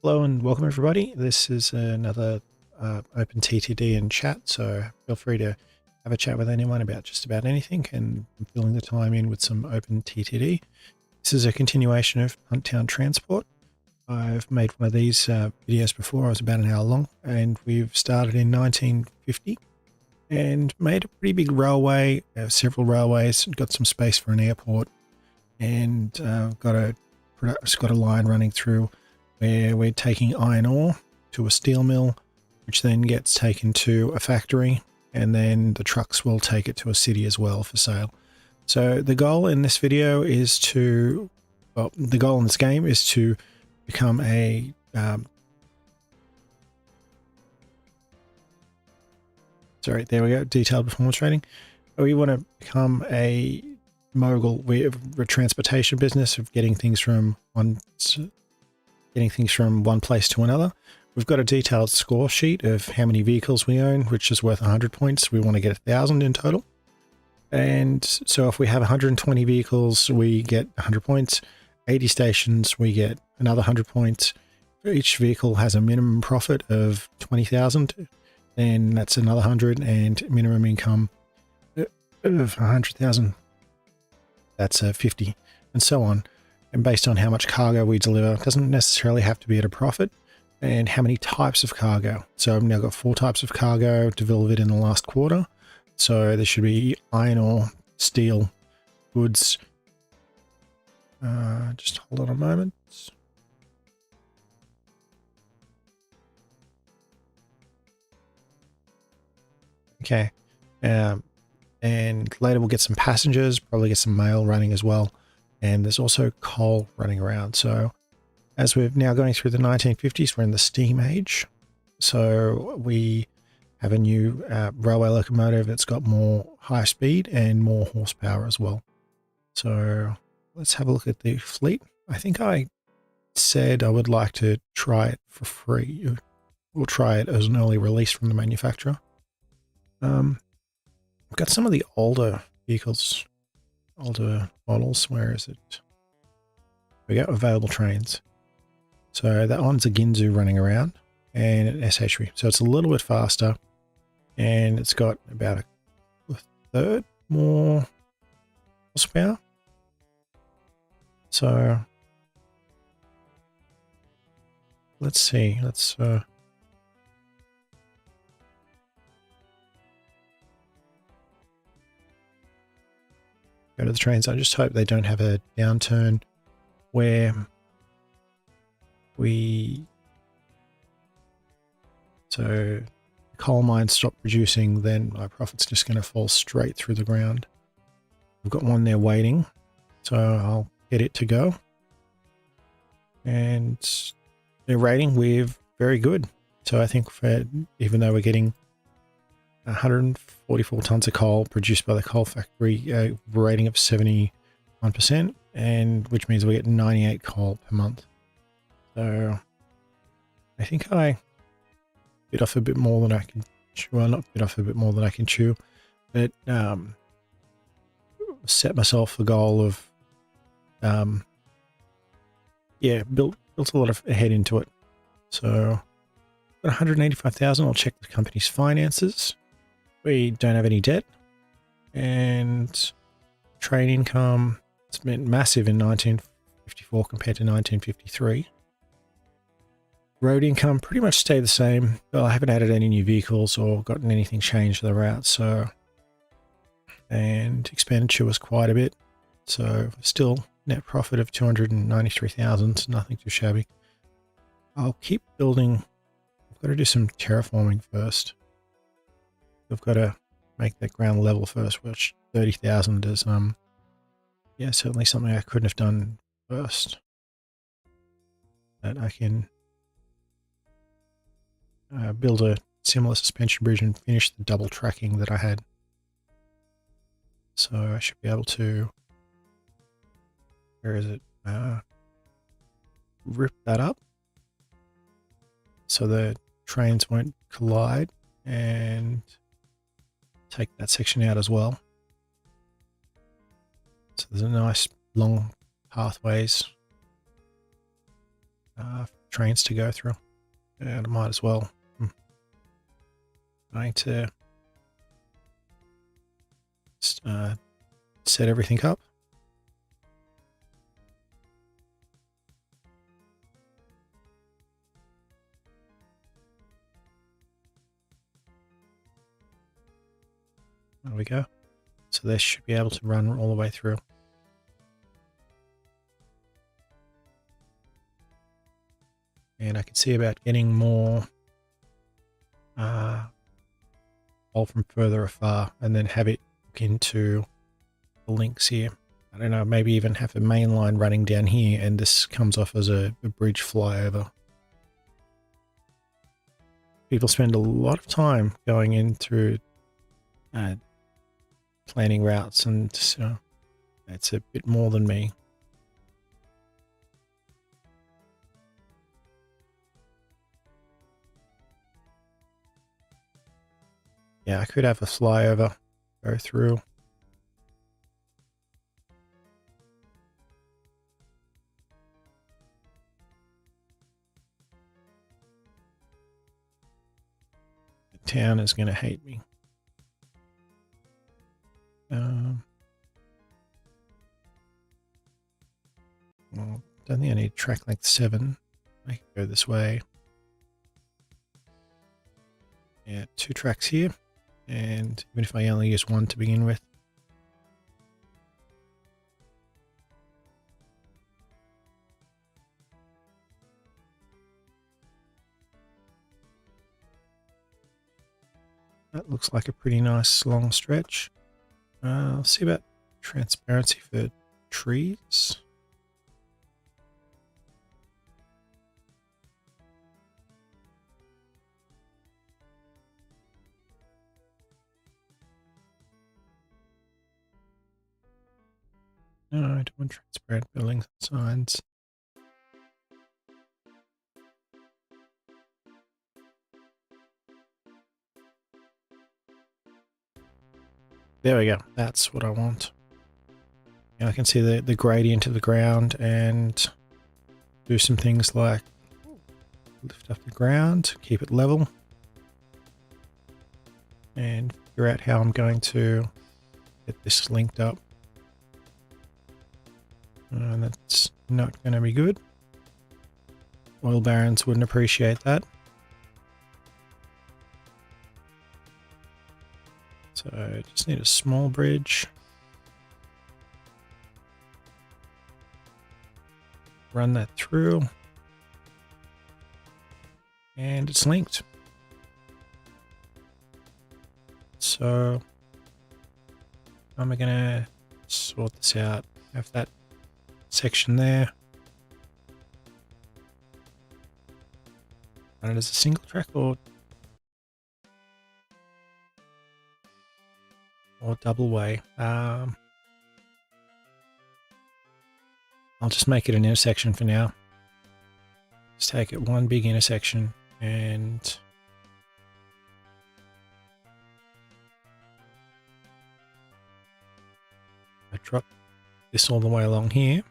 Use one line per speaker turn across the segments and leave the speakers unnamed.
Hello and welcome everybody. This is another OpenTTD and chat, so feel free to have a chat with anyone about just about anything, and I'm filling the time in with some OpenTTD. This is a continuation of Hunt Town Transport. I've made one of these videos before. I was about an hour long, and we've started in 1950 and made a pretty big railway, several railways, got some space for an airport, and got a line running through where we're taking iron ore to a steel mill, which then gets taken to a factory, and then the trucks will take it to a city as well for sale. So the goal in this video is to, well, the goal in this game is to become a sorry, there we go, detailed performance trading. We want to become a mogul. We have a transportation business of getting things from one place to another. We've got a detailed score sheet of how many vehicles we own, which is worth 100 points. We want to get 1,000 in total. And so if we have 120 vehicles, we get 100 points. 80 stations, we get another 100 points. Each vehicle has a minimum profit of 20,000, and that's another 100, and minimum income of 100,000. That's 50, and so on. And based on how much cargo we deliver, it doesn't necessarily have to be at a profit, and how many types of cargo. So I've now got 4 types of cargo delivered in the last quarter. So there should be iron ore, steel, goods. Just hold on a moment. Okay. And later we'll get some passengers, probably get some mail running as well. And there's also coal running around. So as we're now going through the 1950s, we're in the steam age. So we have a new railway locomotive that's got more high speed and more horsepower as well. So let's have a look at the fleet. I think I said I would like to try it for free. We'll try it as an early release from the manufacturer. I've got some of the older vehicles, older models. Where is it? We got available trains. So that one's a Ginzu running around, and an SH3. So it's a little bit faster, and it's got about a third more horsepower. So let's see. Let's go to the trains. I just hope they don't have a downturn where so coal mines stop producing, then my profit's just going to fall straight through the ground. I've got one there waiting, so I'll get it to go. And their rating, we're very good. So I think even though we're getting 144 tons of coal produced by the coal factory, rating of 71%, and which means we get 98 coal per month. So I think I bit off a bit more than I can chew. Well, not bit off a bit more than I can chew, but set myself a goal of built a lot of ahead into it. So 185,000. I'll check the company's finances. We don't have any debt, and train income, it's been massive in 1954 compared to 1953. Road income pretty much stayed the same. Well, I haven't added any new vehicles or gotten anything changed to the route. So, and expenditure was quite a bit. So still net profit of 293,000. Nothing too shabby. I'll keep building. I've got to do some terraforming first. I've got to make that ground level first, which 30,000 is, certainly something I couldn't have done first. But I can build a similar suspension bridge and finish the double tracking that I had. So I should be able to, where is it? Rip that up so the trains won't collide, and take that section out as well. So there's a nice long pathways trains to go through. And I might as well. Going to set everything up. There we go. So this should be able to run all the way through. And I can see about getting more all from further afar, and then have it hook into the links here. I don't know, maybe even have a main line running down here, and this comes off as a bridge flyover. People spend a lot of time going in through planning routes, and it's a bit more than me. Yeah, I could have a flyover go through. The town is going to hate me. Well, don't think I need track length 7. I can go this way. Yeah, 2 tracks here. And even if I only use 1 to begin with. That looks like a pretty nice long stretch. I'll see about transparency for trees. No, I don't want transparent buildings and signs. There we go. That's what I want. And I can see the gradient of the ground and do some things like lift up the ground, keep it level, and figure out how I'm going to get this linked up. And that's not going to be good. Oil barons wouldn't appreciate that. So I just need a small bridge. Run that through. And it's linked. So how am I going to sort this out? Have that section there. Run it as a single track or double way. I'll just make it an intersection for now. Just take it one big intersection and I drop this all the way along here.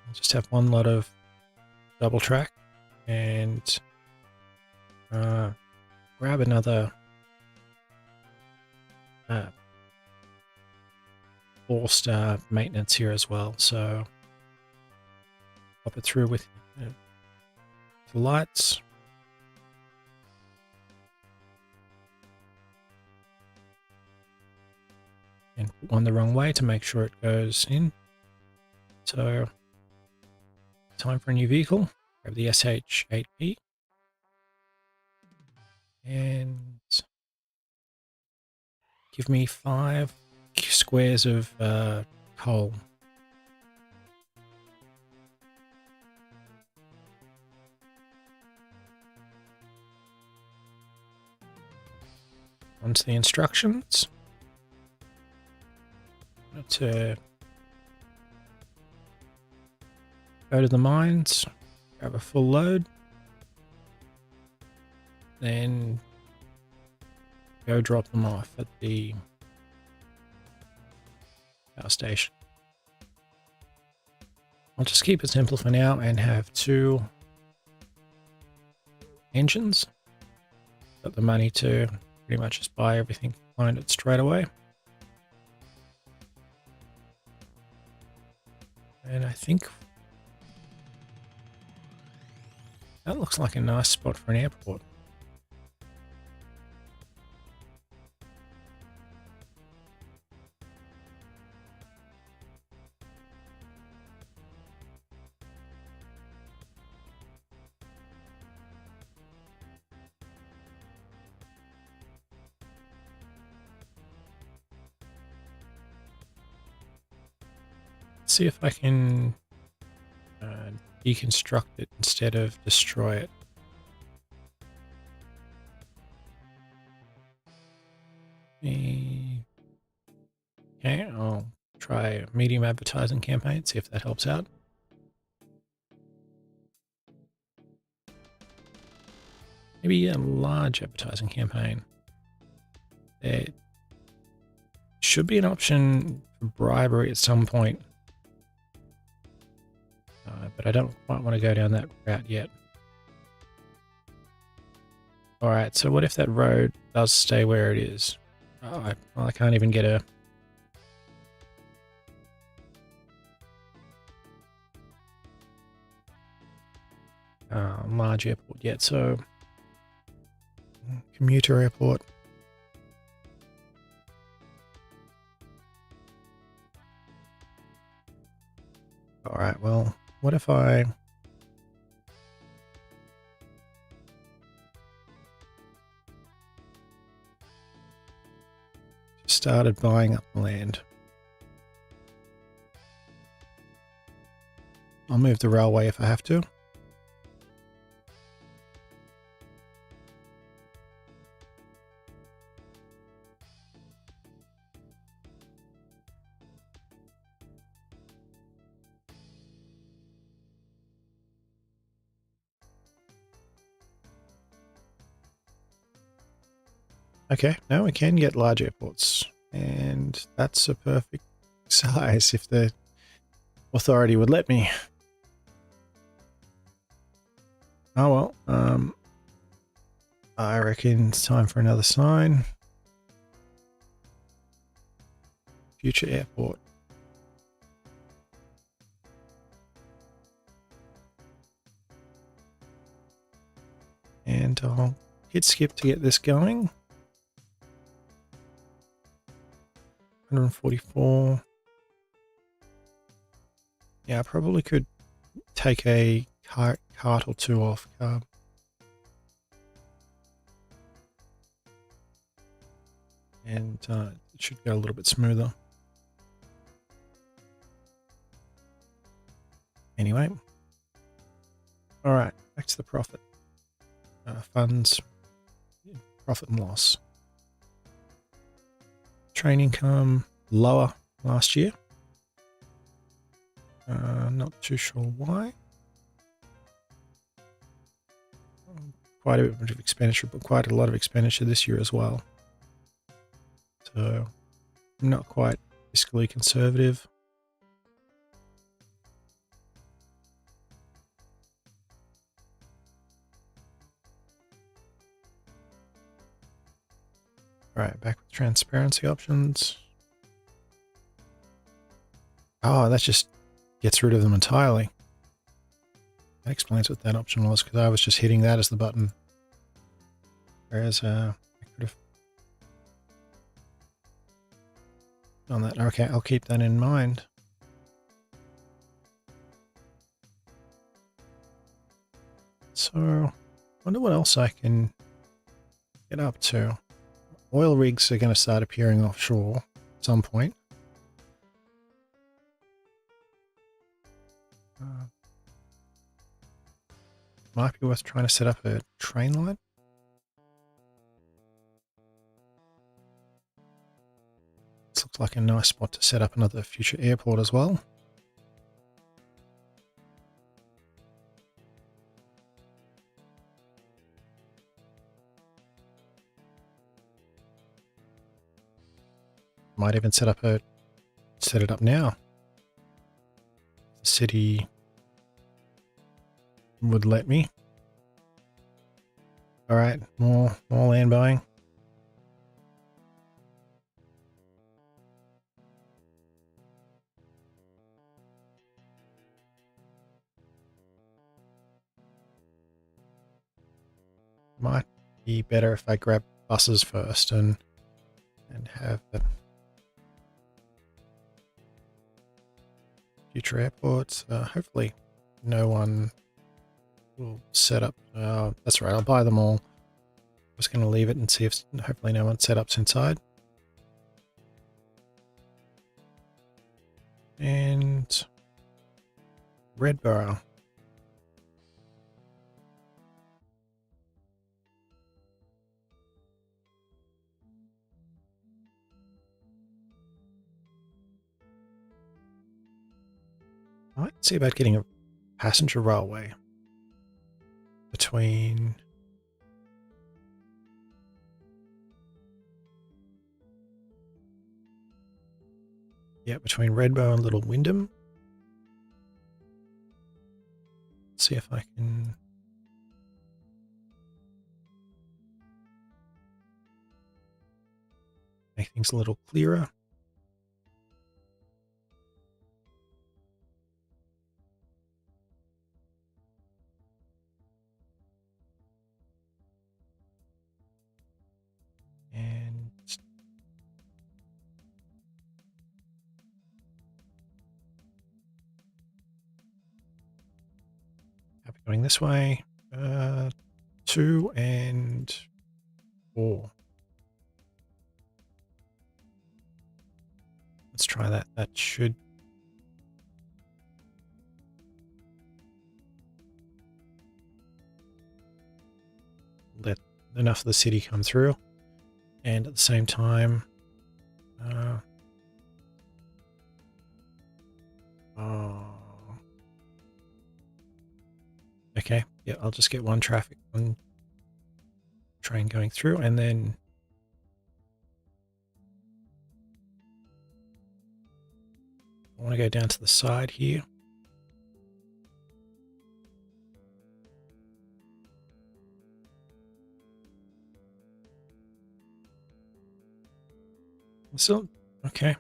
I'll just have one lot of double track and grab another forced maintenance here as well. So pop it through with the lights. And put one the wrong way to make sure it goes in. So time for a new vehicle. Grab the SH8P and give me 5 squares of coal. Onto the instructions. To go to the mines, grab a full load, then go drop them off at the power station. I'll just keep it simple for now and have 2 engines. Got the money to pretty much just buy everything, find it straight away. And I think that looks like a nice spot for an airport. See if I can deconstruct it instead of destroy it. Okay, I'll try a medium advertising campaign, see if that helps out. Maybe a large advertising campaign. There should be an option for bribery at some point. But I don't quite want to go down that route yet. Alright, so what if that road does stay where it is? Oh, I can't even get a... large airport yet, so... commuter airport. Alright, well, what if I... started buying up land? I'll move the railway if I have to. Okay, now we can get large airports, and that's a perfect size if the authority would let me. Oh well, I reckon it's time for another sign. Future airport. And I'll hit skip to get this going. 144. Yeah, I probably could take a cart or 2 off carb. And it should go a little bit smoother. Anyway. Alright, back to the profit. Funds, profit and loss. Train income lower last year. Not too sure why. Quite a bit of expenditure, but quite a lot of expenditure this year as well. So, I'm not quite fiscally conservative. Alright, back with transparency options. Oh, that just gets rid of them entirely. That explains what that option was, because I was just hitting that as the button. Whereas I could have done that. Okay, I'll keep that in mind. So, wonder what else I can get up to. Oil rigs are going to start appearing offshore at some point. Might be worth trying to set up a train line. This looks like a nice spot to set up another future airport as well. Might even set set it up now. The city would let me. All right, more land buying. Might be better if I grab buses first and have the future airports. Hopefully no one will set up. That's right, I'll buy them all. I'm just going to leave it and see if hopefully no one set ups inside. And Redborough. I might see about getting a passenger railway between Redbow and Little Wyndham. See if I can make things a little clearer. And I'll be going this way. 2 and 4. Let's try that. That should let enough of the city come through. And at the same time, okay, yeah, I'll just get one train going through, and then I want to go down to the side here. So, okay.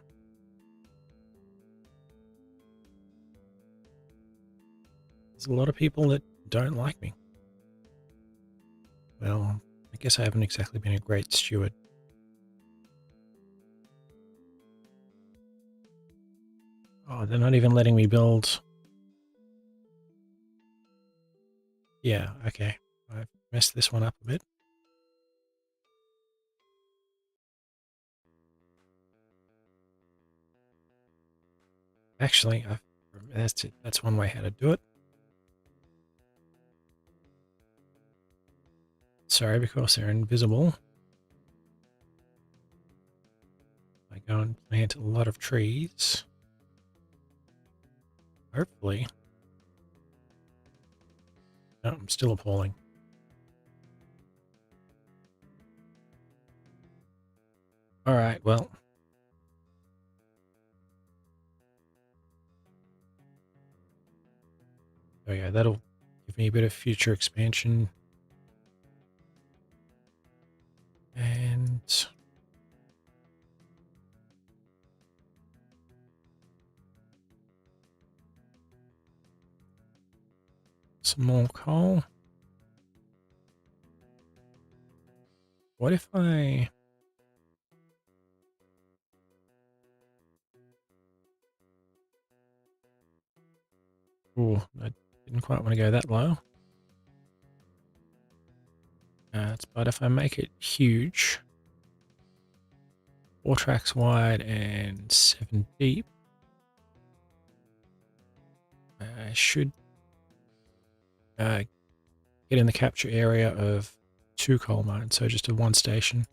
There's a lot of people that don't like me. Well, I guess I haven't exactly been a great steward. Oh, they're not even letting me build. Yeah, okay. I've messed this one up a bit. Actually, that's one way how to do it. Sorry, because they're invisible. I go and plant a lot of trees. Hopefully. No, I'm still appalling. All right, well. There we go. That'll give me a bit of future expansion. And some more coal. What if I... Oh, I didn't quite want to go that low. But if I make it huge, 4 tracks wide and 7 deep, I should get in the capture area of 2 coal mines, so just a 1 station.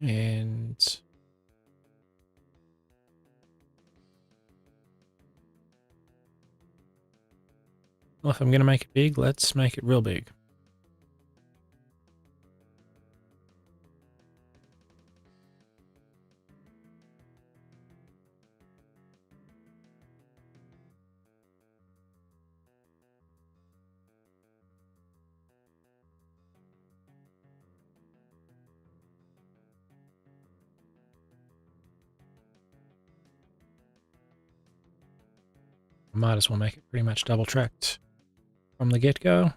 And well, if I'm going to make it big, let's make it real big. I might as well make it pretty much double tracked from the get-go.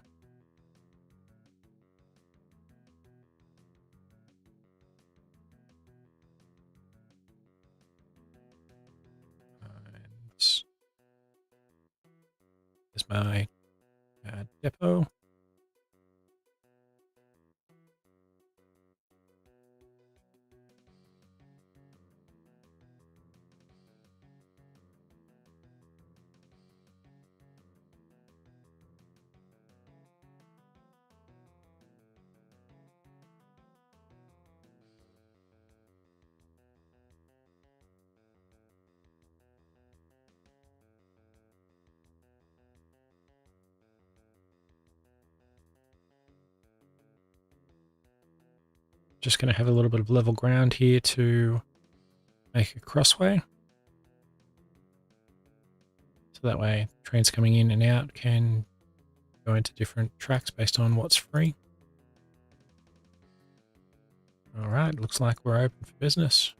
There's my depot. Just going to have a little bit of level ground here to make a crossway. So that way trains coming in and out can go into different tracks based on what's free. All right, looks like we're open for business.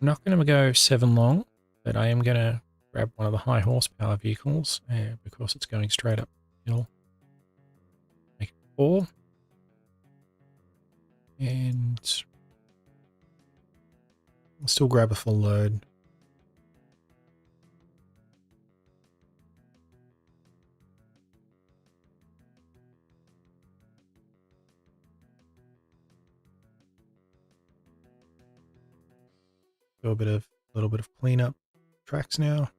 I'm not going to go 7 long, but I am going to grab one of the high horsepower vehicles because it's going straight up hill. Make it 4. And I'll still grab a full load. Do a little bit of cleanup tracks now.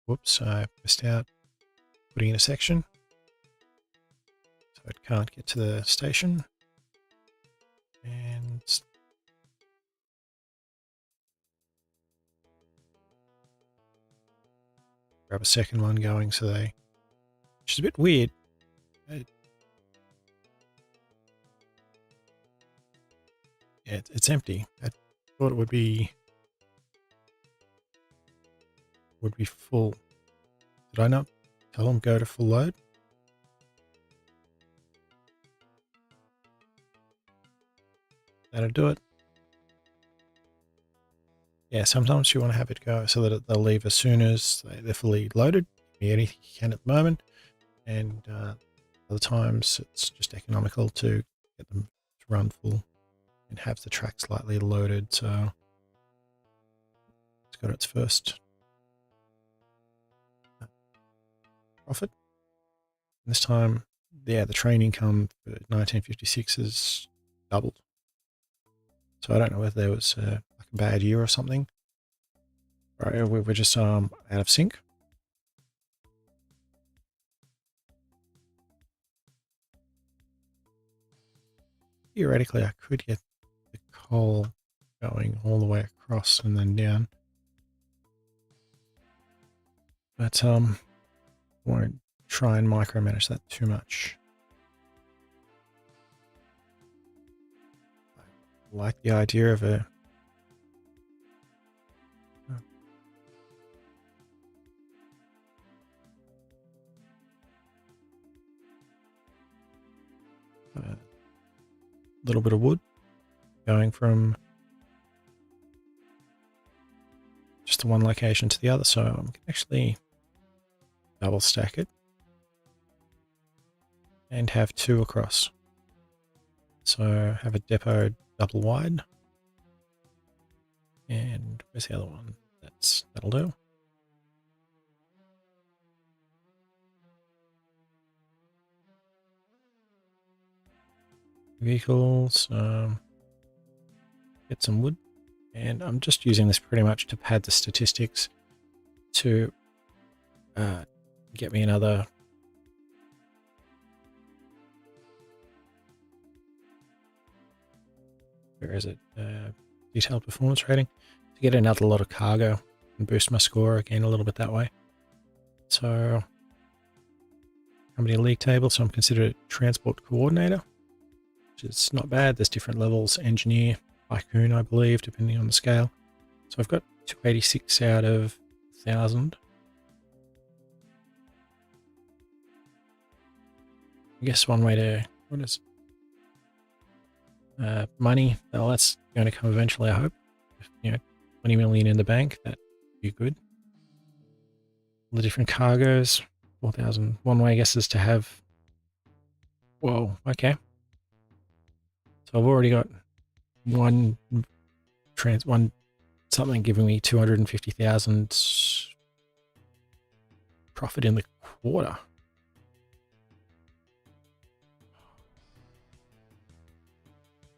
Whoops, I missed out putting in a section, so it can't get to the station. And grab a second one going, so which is a bit weird. Yeah, it's empty. I thought it would be full. Did I not tell them go to full load? That'll do it. Yeah, sometimes you want to have it go so that they'll leave as soon as they're fully loaded. Give me anything you can at the moment. And other times it's just economical to get them to run full and have the track slightly loaded. So it's got its first profit. And this time, yeah, the train income for 1956 is doubled. So I don't know whether there was like a bad year or something. Right, we're just out of sync. Theoretically, I could get the coal going all the way across and then down. But won't try and micromanage that too much. I like the idea of a little bit of wood going from just the one location to the other, so I can actually double stack it and have 2 across. So have a depot double wide, and where's the other one? That'll do. Vehicles, get some wood, and I'm just using this pretty much to pad the statistics to get me another where is it? Detailed performance rating to get another lot of cargo and boost my score again a little bit that way. So company league table, so I'm considered a transport coordinator, which is not bad. There's different levels, engineer, tycoon, I believe, depending on the scale. So I've got 286 out of 1,000. I guess one way to, what is money? Well, that's going to come eventually, I hope. If, 20 million in the bank, that'd be good. All the different cargoes, 4,000. One way, I guess, is to have, whoa, okay. So I've already got one something giving me 250,000 profit in the quarter.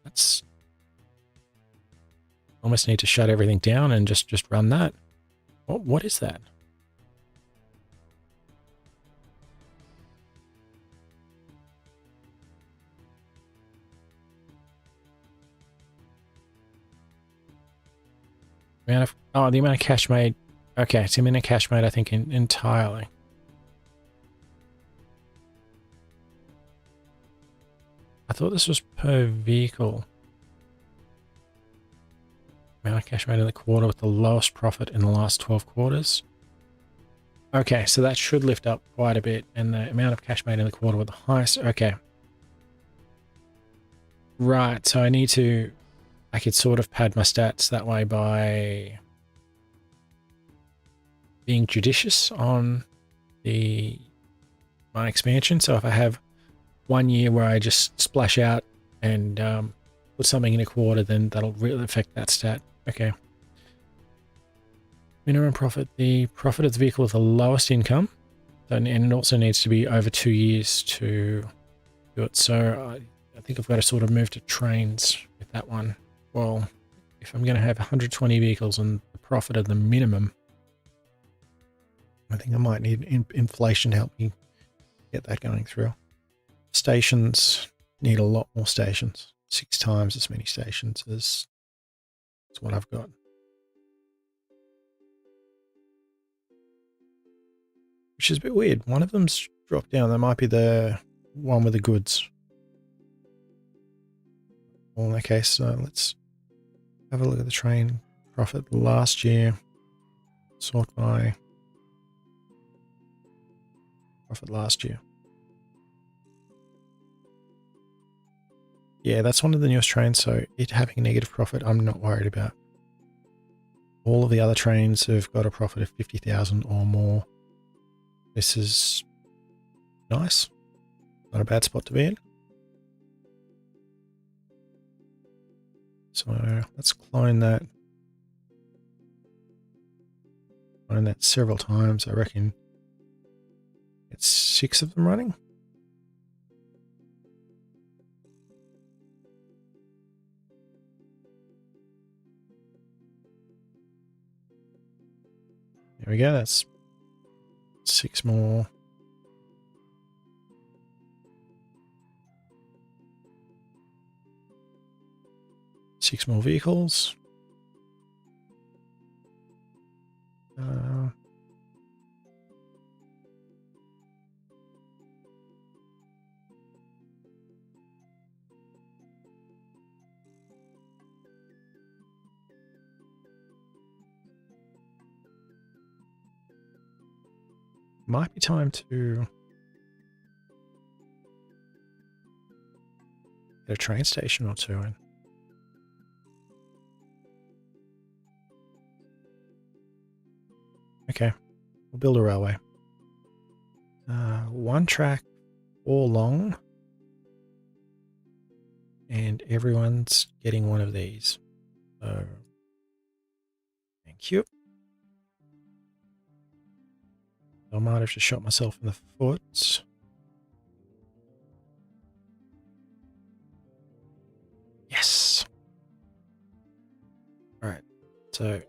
That's almost need to shut everything down and just run that. What is that? The amount of cash made. Okay, it's the amount of cash made, I think, entirely. I thought this was per vehicle. Amount of cash made in the quarter with the lowest profit in the last 12 quarters. Okay, so that should lift up quite a bit. And the amount of cash made in the quarter with the highest. Okay. Right, so I could sort of pad my stats that way by being judicious on my expansion. So if I have 1 year where I just splash out and put something in a quarter, then that'll really affect that stat. Okay. Minimum profit. The profit of the vehicle with the lowest income. And it also needs to be over 2 years to do it. So I think I've got to sort of move to trains with that one. Well, if I'm going to have 120 vehicles and the profit of the minimum, I think I might need inflation to help me get that going through. Stations need a lot more stations. 6 times as many stations as what I've got. Which is a bit weird. One of them's dropped down. That might be the one with the goods. Well, in that case, let's have a look at the train profit last year. Sort by profit last year. Yeah, that's one of the newest trains, so it having a negative profit, I'm not worried about. All of the other trains have got a profit of 50,000 or more. This is nice. Not a bad spot to be in. So let's clone that. Clone that several times. I reckon it's 6 of them running. There we go. That's 6 more. Six more vehicles. Might be time to get a train station or two in. Okay, we'll build a railway. 1 track, 4 long, and everyone's getting one of these. So, thank you. I might have just shot myself in the foot. Yes. All right. So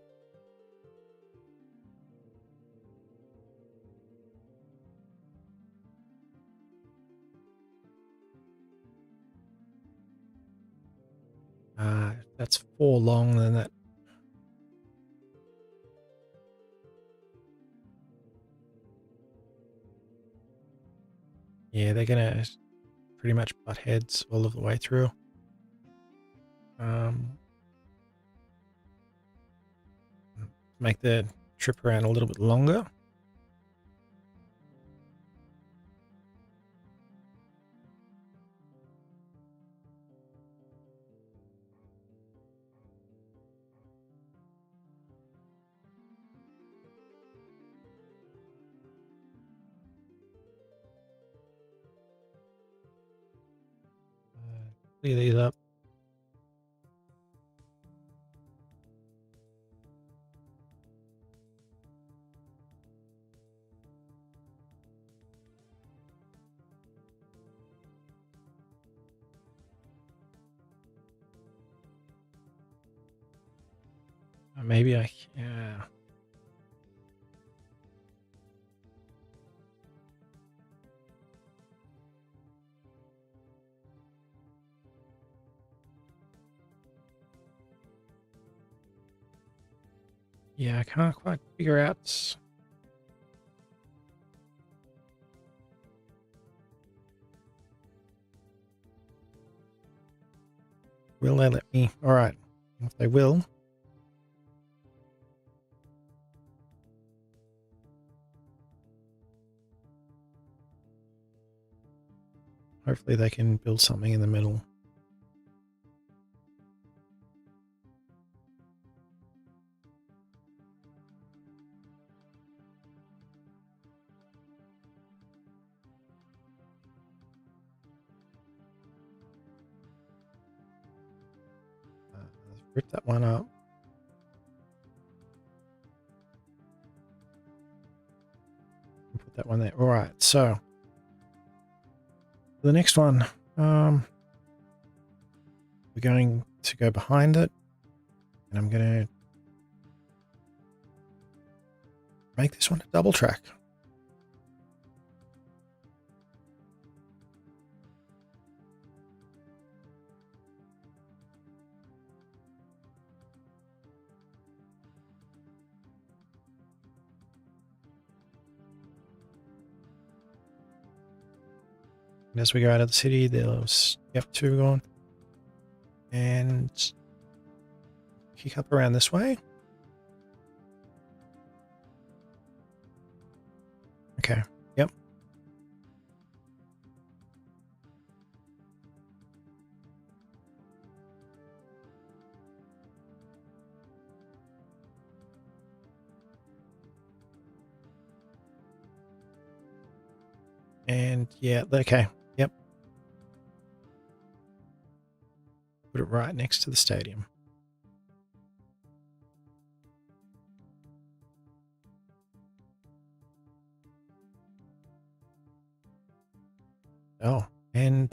that's 4 long, then that. Yeah, they're gonna pretty much butt heads all of the way through. Make the trip around a little bit longer. clear these up. Maybe yeah. Yeah, I can't quite figure out. Will they let me? All right. If they will. Hopefully they can build something in the middle. Rip that one up. Put that one there. All right. So the next one, we're going to go behind it, and I'm going to make this one a double track. And as we go out of the city, there's F2 going, and kick up around this way. Okay. Yep. And yeah, okay. Yep. Put it right next to the stadium. Oh, and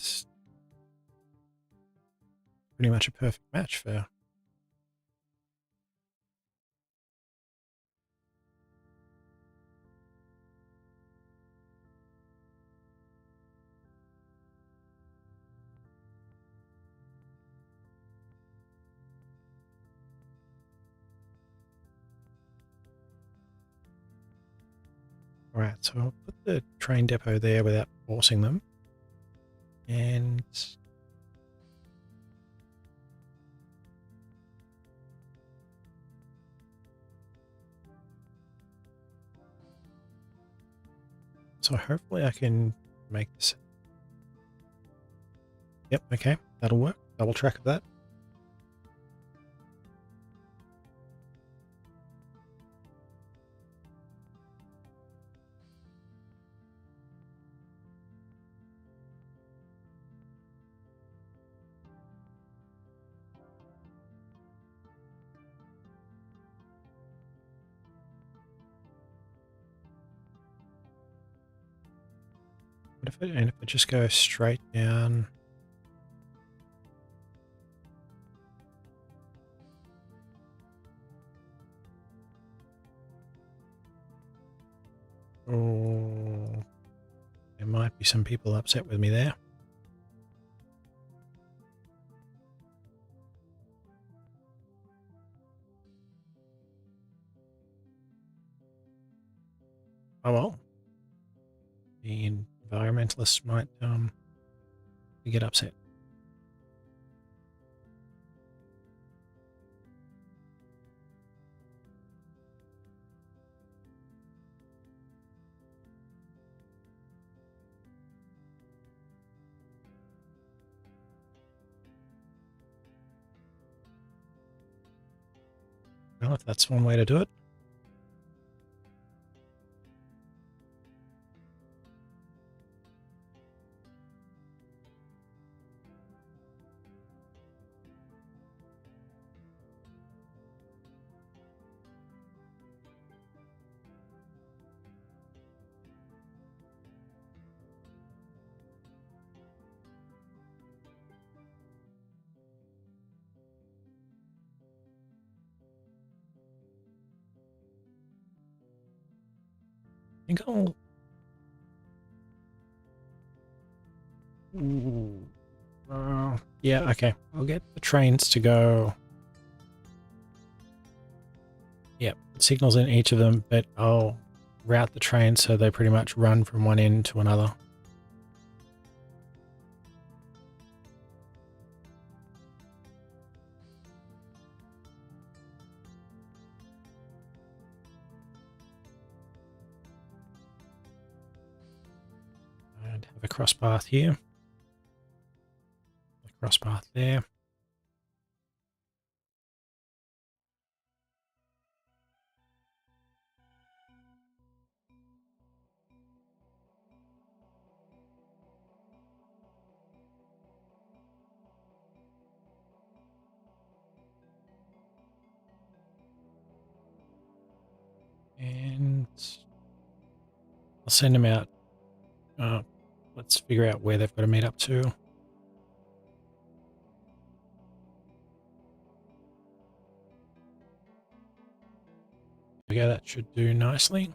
pretty much a perfect match for. All right, so I'll put the train depot there without forcing them. And so hopefully I can make this. Yep, okay, that'll work. Double track of that. And if I just go straight down. Oh, there might be some people upset with me there. Oh well. The environmentalists might get upset. Well, if that's one way to do it. think I'll... yeah, okay. I'll get the trains to go... Yep, signals in each of them, but I'll route the trains so they pretty much run from one end to another. And have a cross path here. A cross path there. And I'll send them out. Let's figure out where they've got to meet up to. There we go, that should do nicely.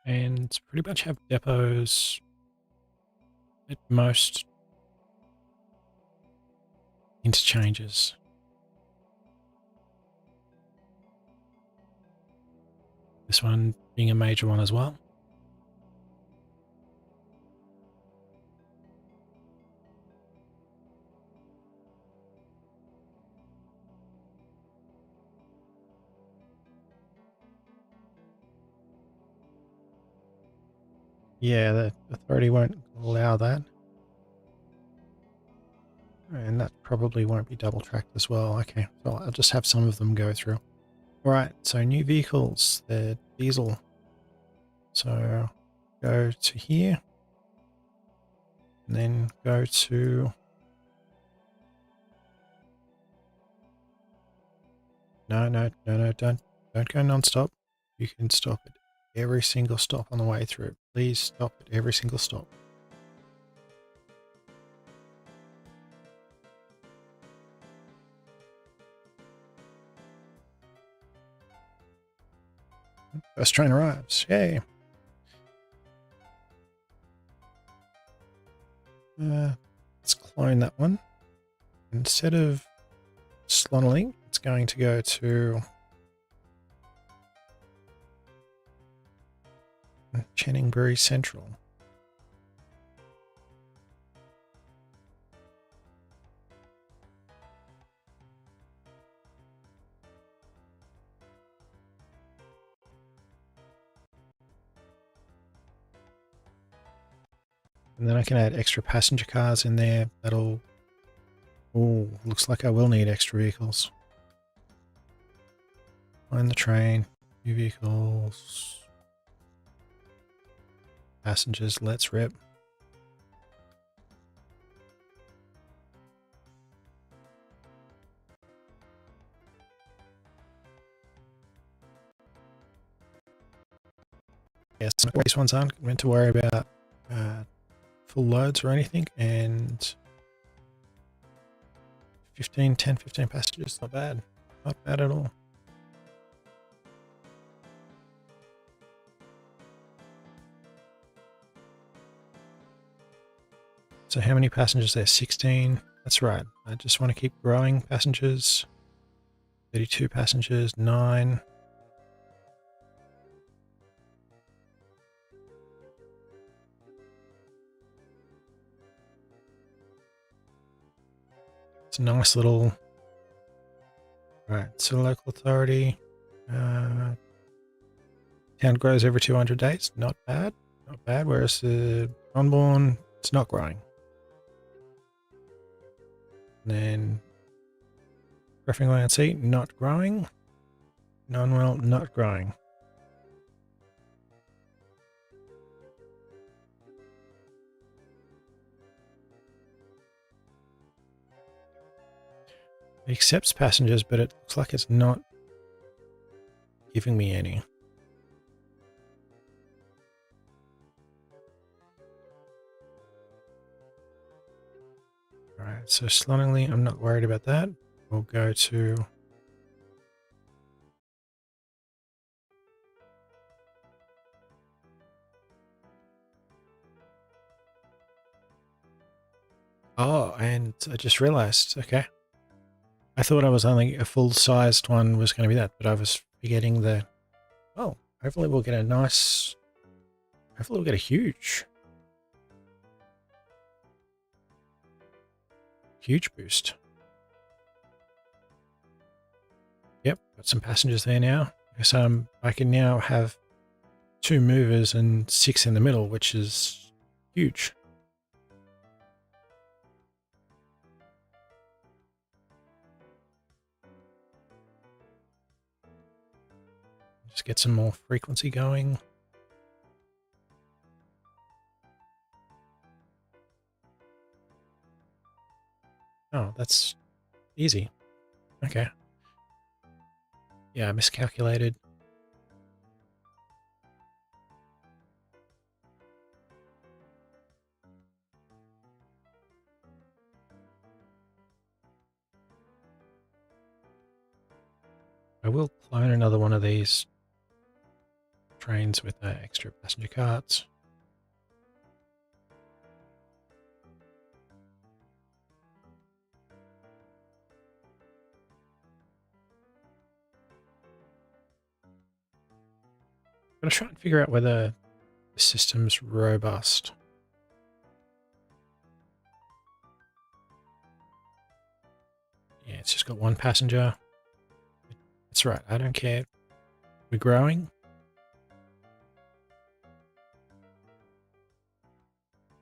And pretty much have depots at most interchanges. This one being a major one as well. Yeah, the authority won't allow that. And that probably won't be double tracked as well. Okay, so I'll just have some of them go through. All right, so new vehicles, they're diesel. So go to here and then go to... No, don't go non-stop. You can stop at every single stop on the way through. Please stop at every single stop. First train arrives. Yay. Let's clone that one. Instead of Slonnaling, it's going to go to Channingbury Central. And then I can add extra passenger cars in there. That'll... Oh, looks like I will need extra vehicles. Find the train. New vehicles. Passengers, let's rip. Yes, these ones aren't meant to worry about full loads or anything, and 10, 15 passengers, not bad. Not bad at all. So how many passengers there? 16. That's right. I just want to keep growing passengers. 32 passengers, 9. It's a nice little... Right, so local authority. Town grows every 200 days. Not bad. Not bad. Whereas the Onborn, it's not growing. And then Griffin Land Sea, not growing. Non-well, not growing. It accepts passengers, but it looks like it's not giving me any. All right, so slummingly, I'm not worried about that. We'll go to... Oh, and I just realized, okay. I thought I was only a full-sized one was going to be that, but I was forgetting the... Oh, hopefully we'll get a nice... Hopefully we'll get a huge boost. Yep, got some passengers there now. So I can now have 2 movers and 6 in the middle, which is huge. Just get some more frequency going. Oh, that's easy. Okay. Yeah, I miscalculated. I will clone another one of these trains with extra passenger carts. I'm going to try and figure out whether the system's robust. Yeah, it's just got 1 passenger. That's right, I don't care. We're growing.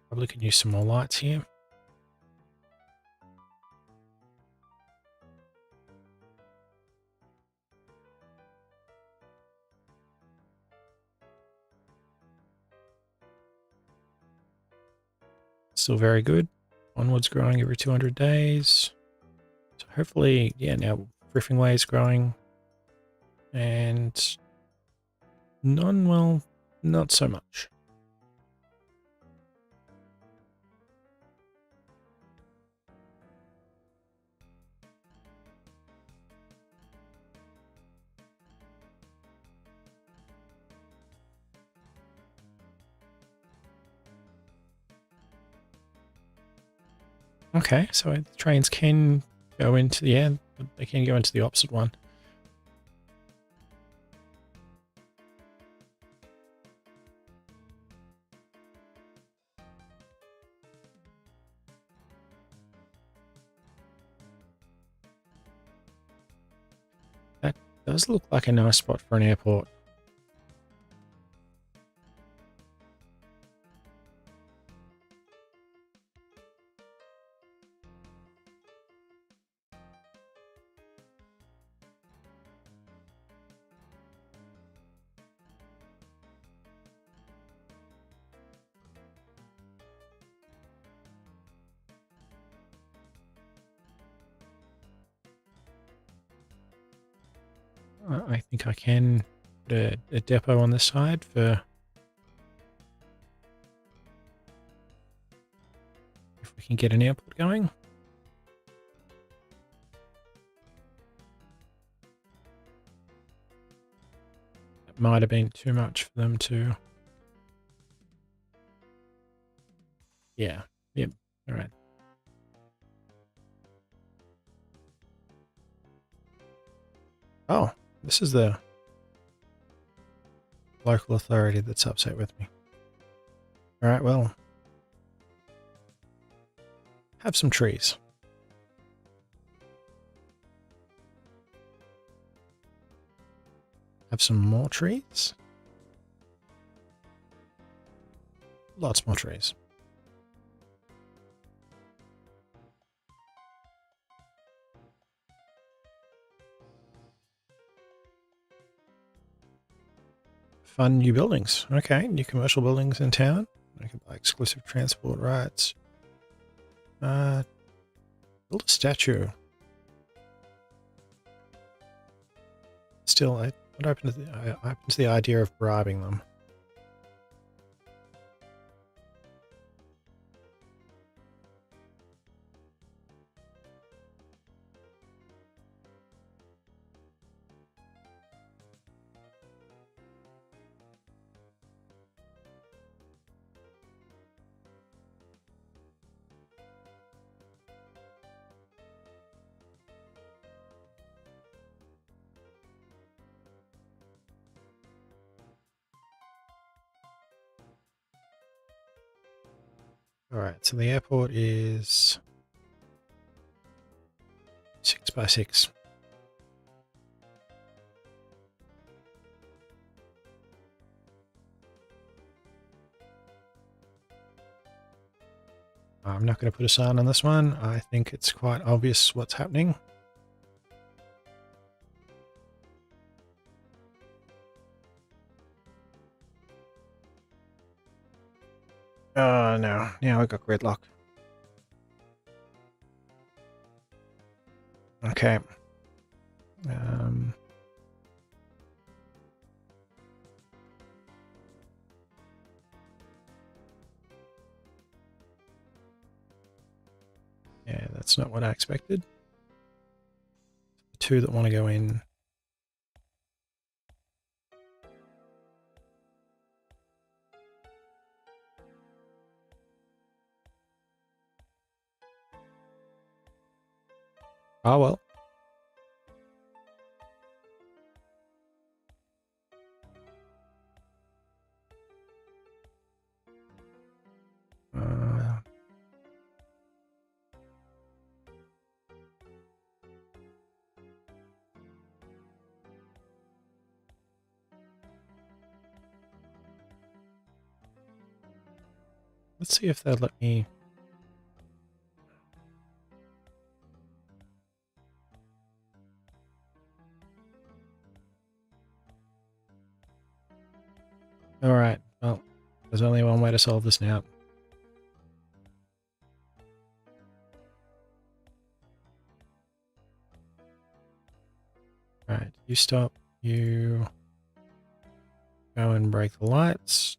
Probably could use some more lights here. Still very good. Onwards growing every 200 days. So hopefully, yeah, now Riffing Way is growing. And well, not so much. Okay, so the trains can go into the end, but they can go into the opposite one. That does look like a nice spot for an airport. I think I can put a depot on this side for if we can get an airport going. That might have been too much for them to... Yeah, yep, all right. Oh, this is the local authority that's upset with me. All right, well, have some trees. Have some more trees. Lots more trees. fun new buildings. Okay, new commercial buildings in town. I can buy exclusive transport rights. Build a statue. Still, I'm open to the idea of bribing them. All right, so the airport is 6 by 6. I'm not going to put a sign on this one. I think it's quite obvious what's happening. Oh no, now I got gridlock. Okay. Yeah, that's not what I expected. The two that want to go in. Oh well. Let's see if they'll let me. All right. Well, there's only one way to solve this now. All right. You stop. You go and break the lights.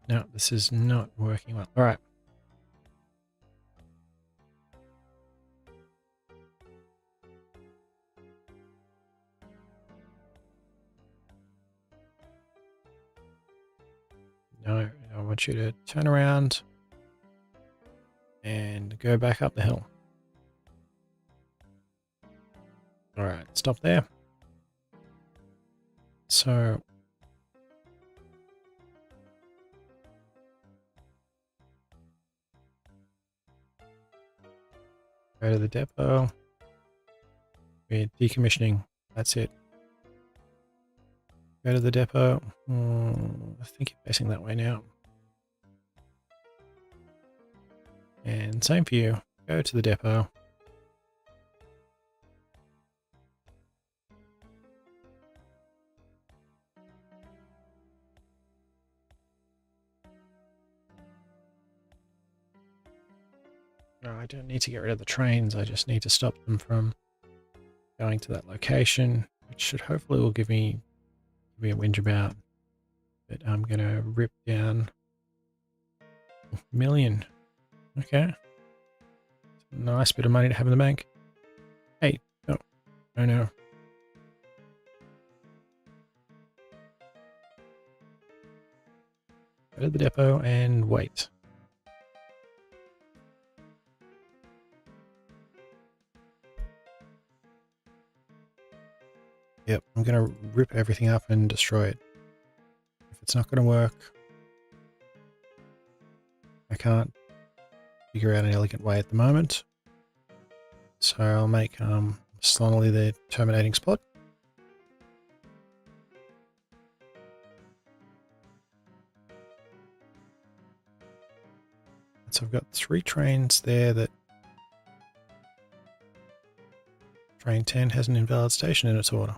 No, this is not working well. All right. No, I want you to turn around and go back up the hill. All right, stop there. So go to the depot. We're decommissioning. That's it. Go to the depot. I think you're facing that way now. And same for you. Go to the depot. No, I don't need to get rid of the trains. I just need to stop them from going to that location, which should hopefully will give me a whinge about. But I'm going to rip down a million. Okay. Nice bit of money to have in the bank. Hey, no, no, no. Go to the depot and wait. Yep, I'm going to rip everything up and destroy it. If it's not going to work, I can't figure out an elegant way at the moment. So I'll make Slonally the terminating spot. so I've got 3 trains there that train 10 has an invalid station in its order.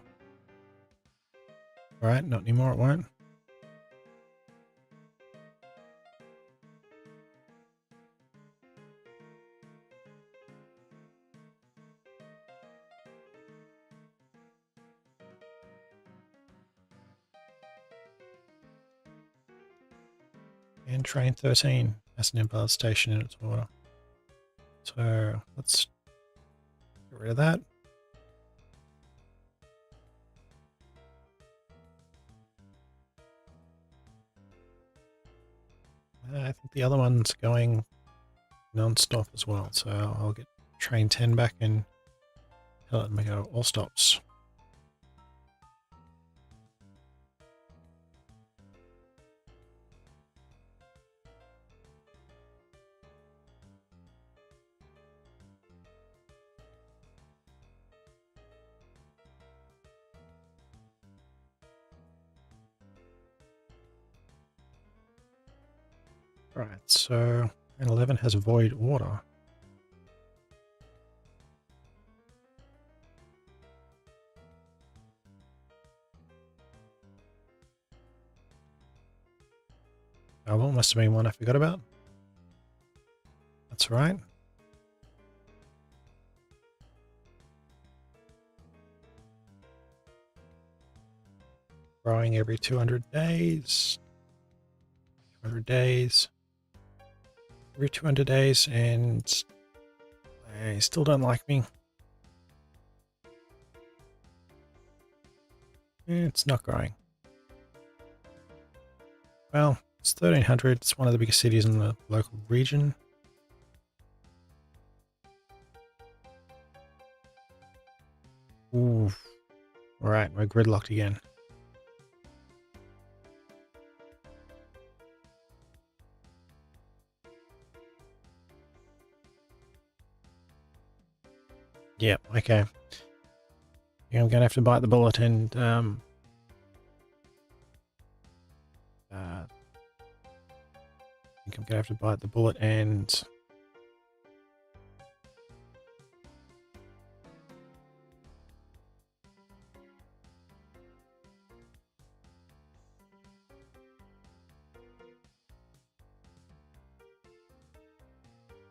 All right, not anymore, it won't. And train 13 has an invalid station in its order. So let's get rid of that. I think the other one's going non-stop as well. So I'll get train 10 back and tell it to go all stops. Right, so 11 has a void order. Oh, well, must have been one I forgot about. That's right. Growing every 200 days. 200 days. Every 200 days, and they still don't like me. It's not growing. Well, it's 1300. It's one of the biggest cities in the local region. Ooh. All right, we're gridlocked again. Yep, okay. Yeah, I'm going to have to bite the bullet and I think I'm going to have to bite the bullet and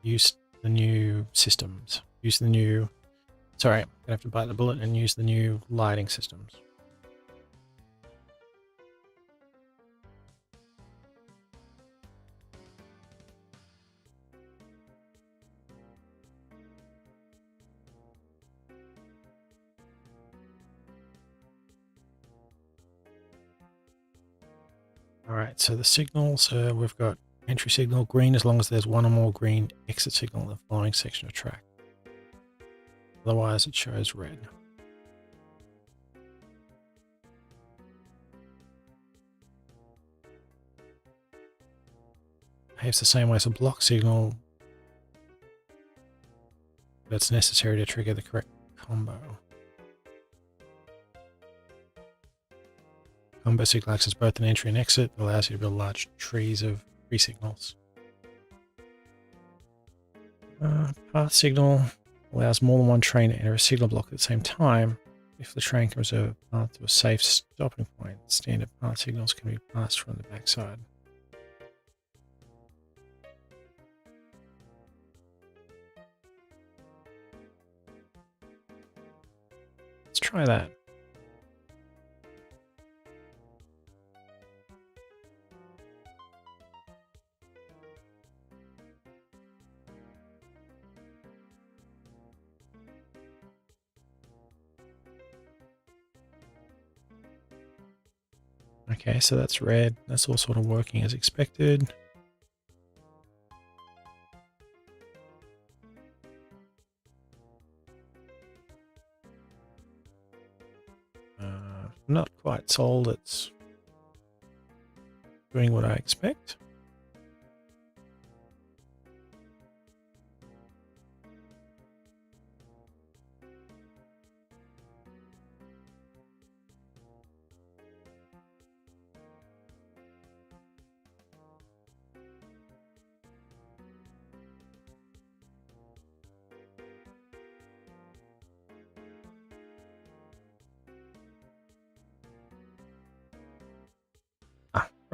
use the new systems. Sorry, I'm going to have to bite the bullet and use the new lighting systems. All right, so the signals, we've got entry signal green as long as there's one or more green exit signal in the following section of track. Otherwise, it shows red. Behaves the same way as a block signal, but it's necessary to trigger the correct combo. Combo signal acts as both an entry and exit, that allows you to build large trees of tree signals. Path signal allows more than one train to enter a signal block at the same time. If the train can reserve a path to a safe stopping point, standard path signals can be passed from the backside. Let's try that. Okay, so that's red. That's all sort of working as expected. Not quite sold. It's doing what I expect.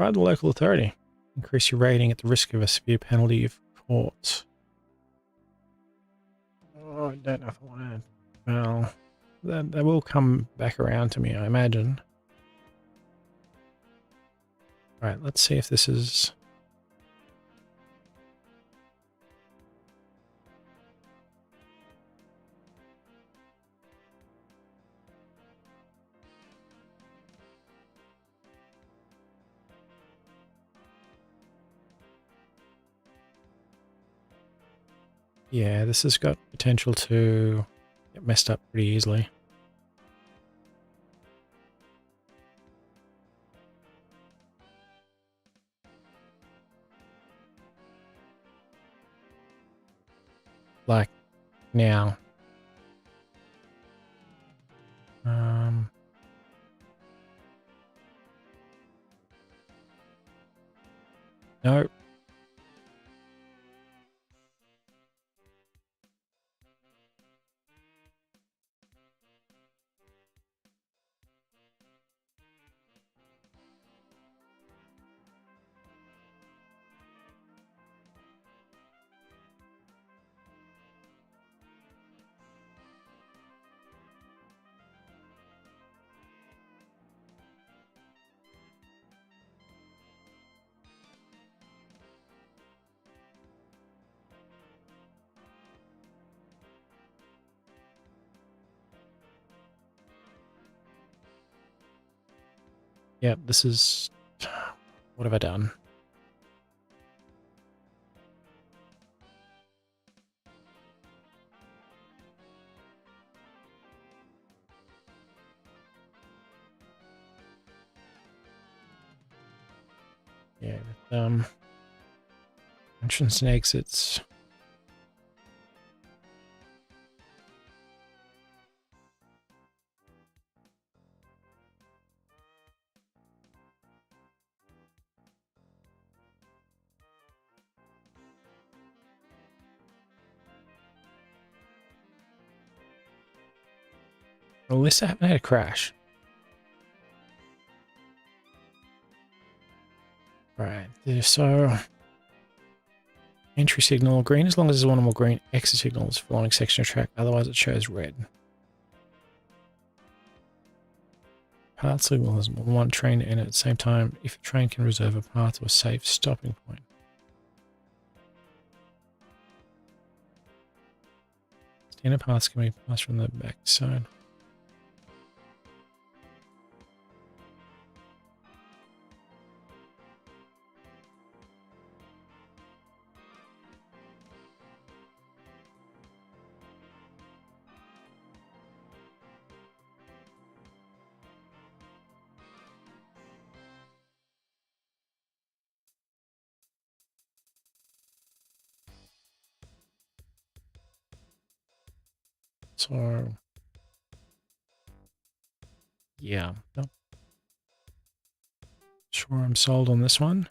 Bribe the local authority. Increase your rating at the risk of a severe penalty if caught. Oh, I don't know if I want to. Well, that will come back around to me, I imagine. Alright, let's see if this is... Yeah, this has got potential to get messed up pretty easily. Like, now. No. Yeah, this is... What have I done? Yeah, with, entrance and exits. Well, at least I haven't had a crash. Right, so... Entry signal green as long as there's one or more green. Exit signals following section of track, otherwise it shows red. Path signal has more than one train in at the same time if a train can reserve a path or a safe stopping point. Standard paths can be passed from the back side. So, yeah, nope. Sure, I'm sold on this one.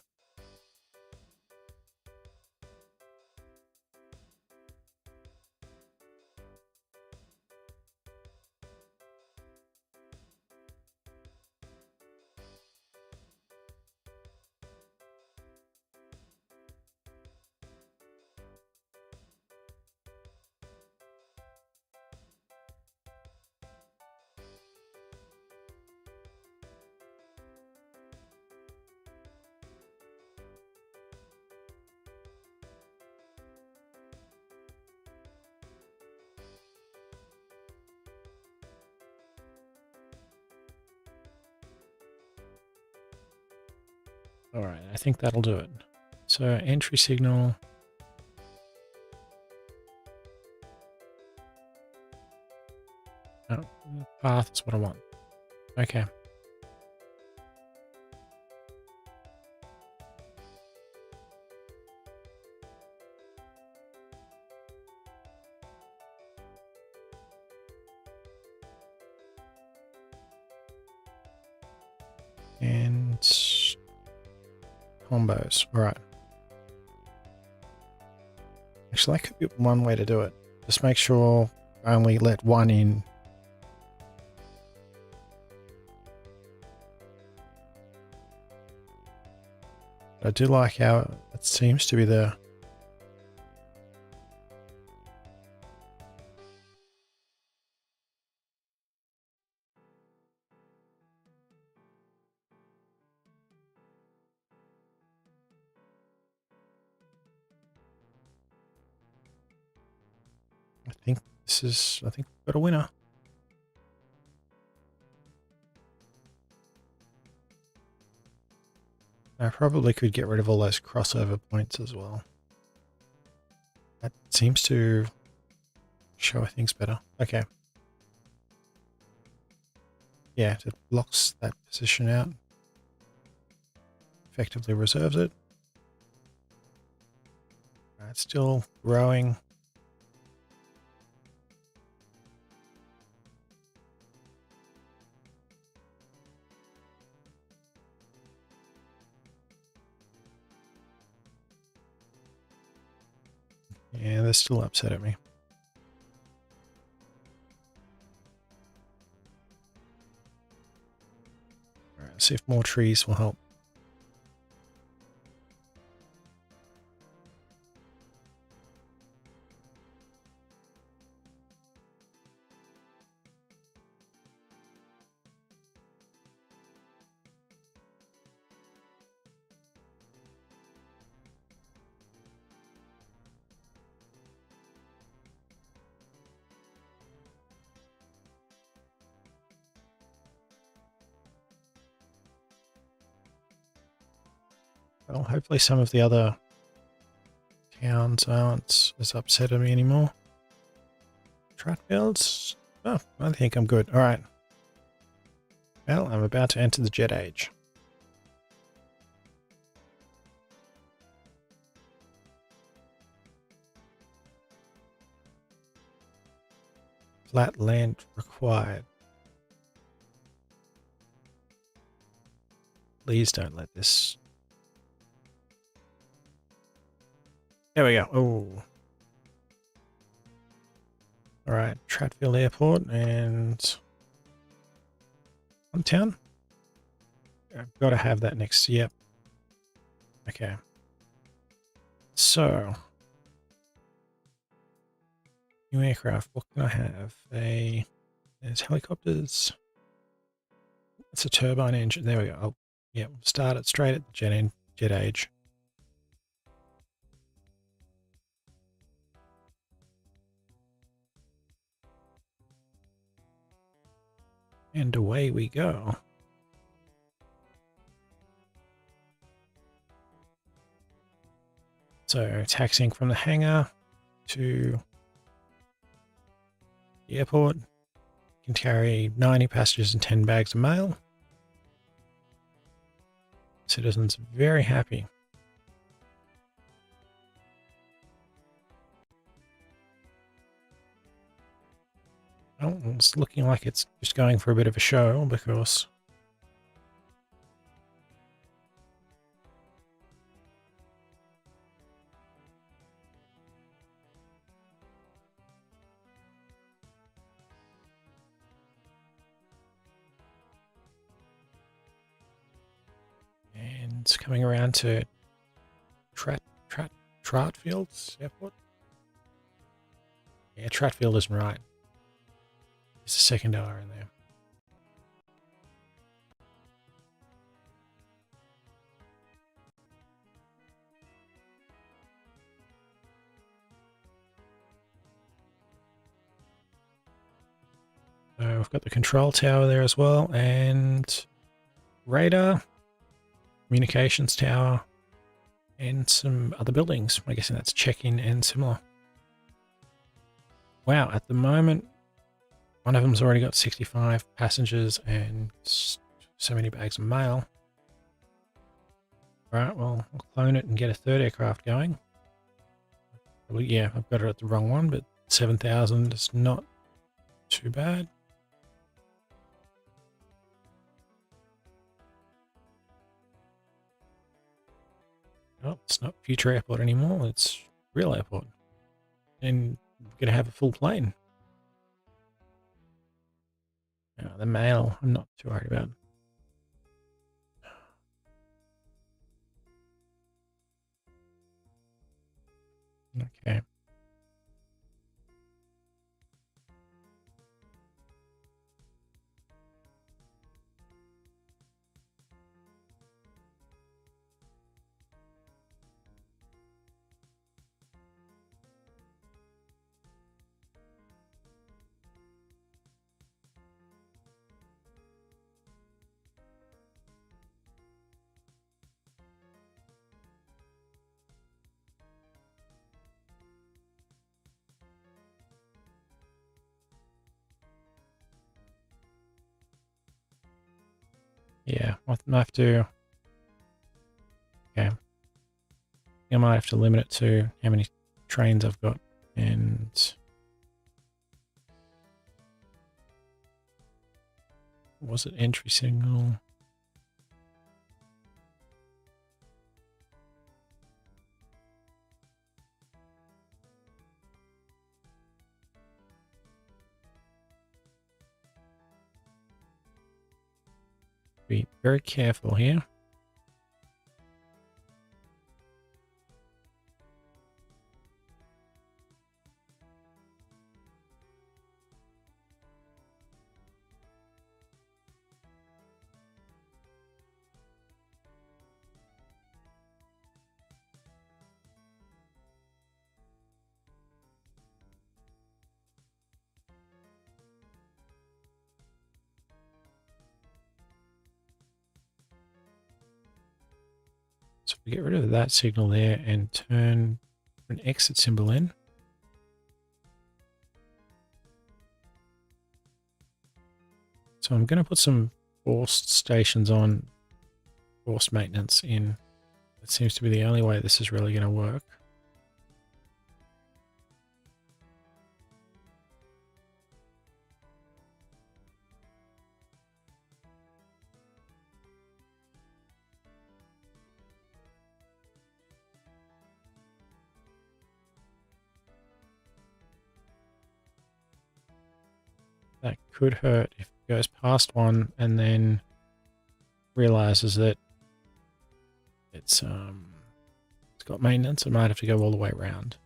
All right, I think that'll do it. So entry signal. No, path is what I want. Okay. And combos. All right. Actually, that could be one way to do it. Just make sure I only let one in. I do like how it seems to be the... I think we've got a winner. I probably could get rid of all those crossover points as well. That seems to show things better. Okay. Yeah, it blocks that position out. Effectively reserves it. It's still growing. Yeah, they're still upset at me. All right, see if more trees will help. Well, hopefully some of the other towns aren't as upset at me anymore. Tratfields? Oh, I think I'm good. All right. Well, I'm about to enter the Jet Age. Flat land required. Please don't let this... There we go. Oh. All right, Tratfield Airport and Town. I've got to have that next. Yep. Okay. So, new aircraft. What can I have? There's helicopters. It's a turbine engine. There we go. Oh, yeah. We'll start it straight at the jet age. And away we go. So taxiing from the hangar to the airport. Can carry 90 passengers and 10 bags of mail. Citizens very happy. Well, it's looking like it's just going for a bit of a show because and it's coming around to Tratfield's airport. Yeah, Tratfield isn't right. There's a second R in there. So we've got the control tower there as well, and radar, communications tower, and some other buildings. I'm guessing that's check-in and similar. Wow, at the moment, one of them's already got 65 passengers and so many bags of mail. Right, well, I'll clone it and get a third aircraft going. Well, yeah, I've got it at the wrong one, but 7,000 is not too bad. Oh, it's not Future Airport anymore, it's Real Airport. And we're going to have a full plane. Now, the mail, I'm not too worried about. Okay. Yeah, I might have to. Okay. I might have to limit it to how many trains I've got. And was it entry signal? Be very careful here. So we get rid of that signal there and turn an exit symbol in. So I'm going to put some forced stations on, forced maintenance in. That seems to be the only way this is really going to work. That could hurt if it goes past one and then realizes that it's got maintenance. It might have to go all the way around.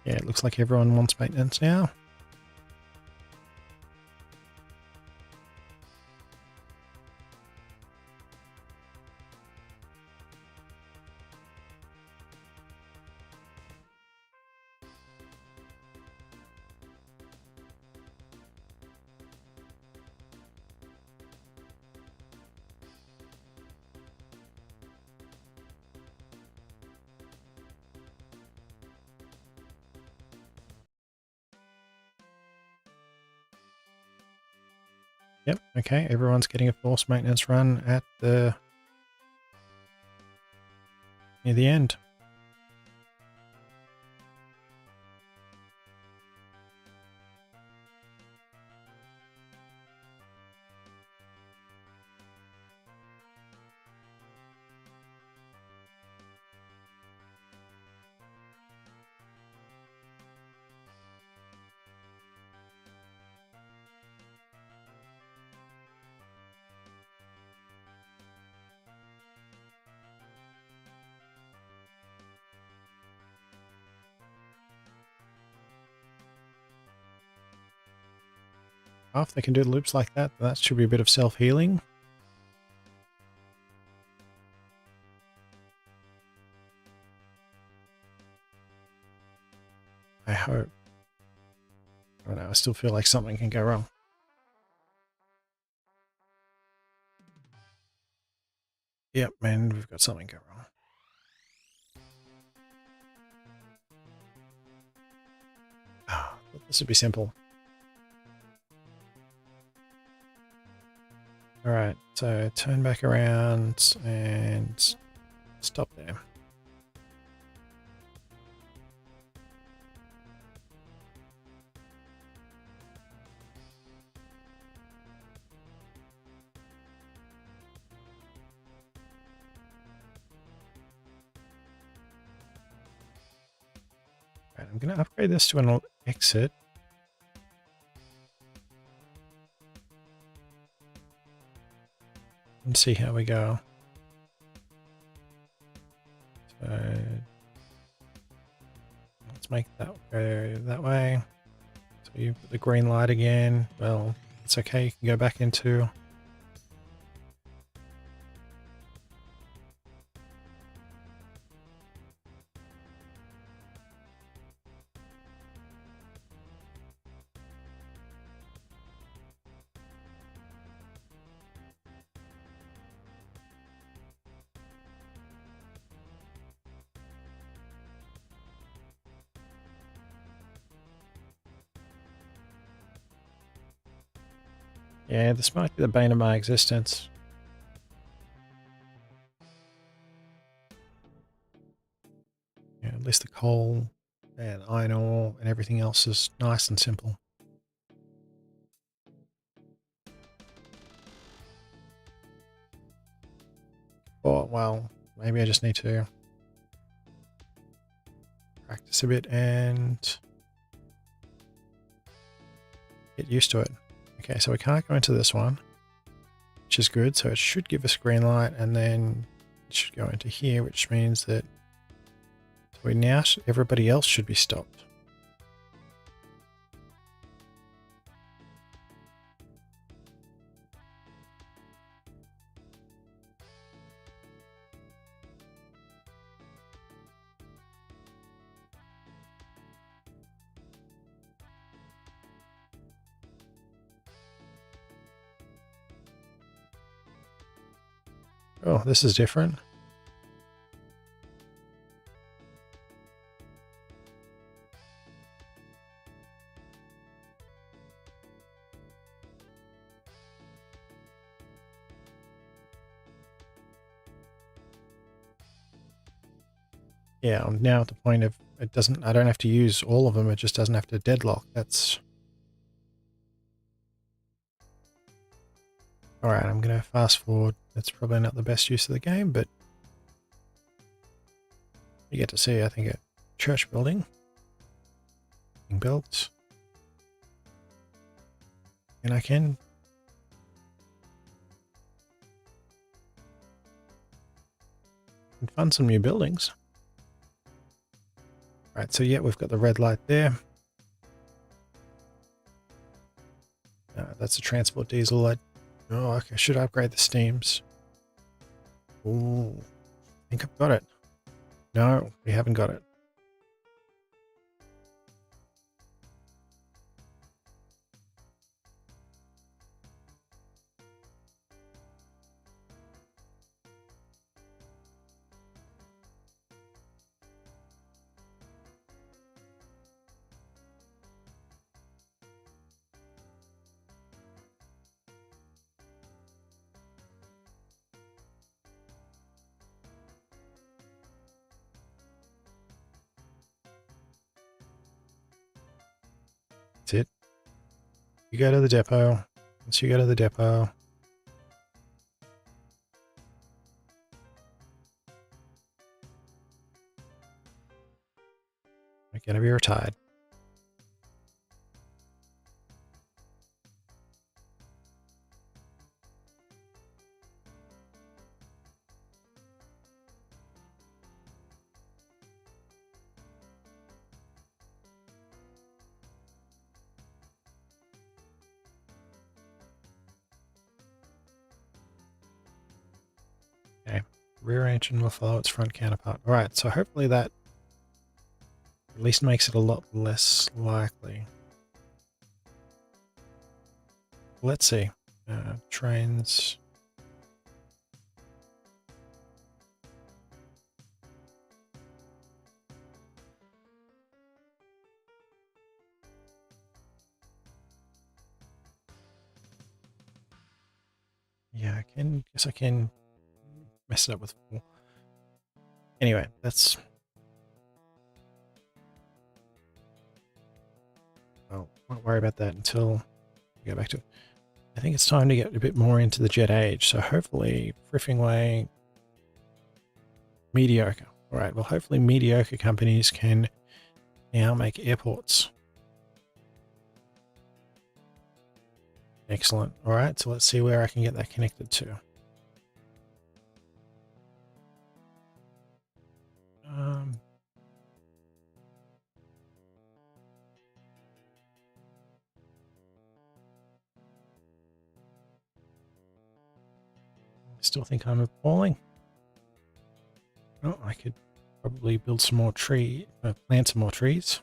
Yeah, it looks like everyone wants maintenance now. Yep, okay, everyone's getting a forced maintenance run at the near the end. Oh, if they can do loops like that, that should be a bit of self-healing. I hope. I don't know, I still feel like something can go wrong. Yep, man, we've got something go wrong. Oh, this would be simple. All right, so turn back around and stop there. Right, I'm going to upgrade this to an exit. And see how we go. So let's make that go that way. So you put the green light again. Well, it's okay. You can go back into. Yeah, this might be the bane of my existence. Yeah, at least the coal and iron ore and everything else is nice and simple. Oh, well, maybe I just need to practice a bit and get used to it. Okay, so we can't go into this one, which is good. So it should give us green light, and then it should go into here, which means that we now everybody else should be stopped. Oh, this is different. Yeah, I'm now at the point of I don't have to use all of them, it just doesn't have to deadlock. That's all right. I'm going to fast forward. That's probably not the best use of the game, but you get to see, I think, a church building being built. And I can fund some new buildings. All right, so yeah, we've got the red light there. That's a transport diesel light. Oh, okay, I should upgrade the steams. Ooh, I think I've got it. No, we haven't got it. That's it. You go to the depot. Once you go to the depot, you're going to be retired. Okay. Rear engine will follow its front counterpart. All right, so hopefully that at least makes it a lot less likely. Let's see. Trains. Yeah, I can. Guess I can mess it up with 4. Anyway, that's. Oh, won't worry about that until we go back to. I think it's time to get a bit more into the jet age. So hopefully, Friffing Way, mediocre. All right. Well, hopefully, mediocre companies can now make airports. Excellent. All right. So let's see where I can get that connected to. Still think I'm appalling. Oh, I could probably build some more plant some more trees.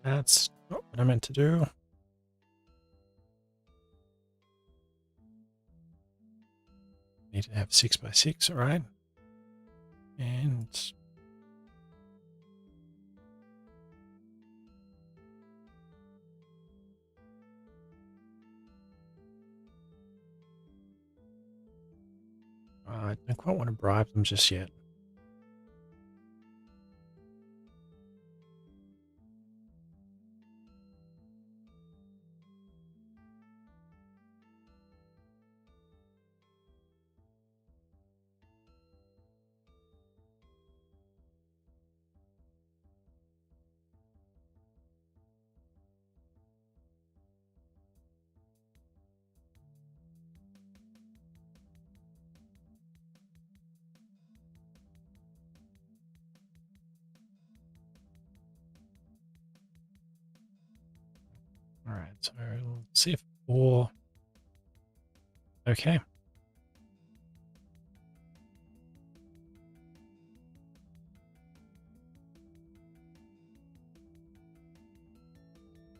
That's not what I meant to do. Need to have 6x6, all right. And I don't quite want to bribe them just yet. All right, so let's see if 4. Okay.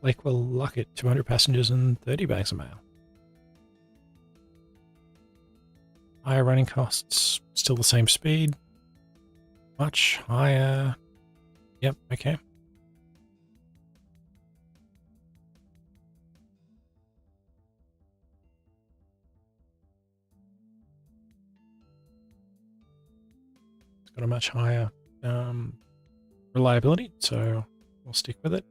Lakewell Luckett, 200 passengers and 30 bags of mail. Higher running costs, still the same speed. Much higher. Yep, okay. It's got a much higher reliability, so we'll stick with it.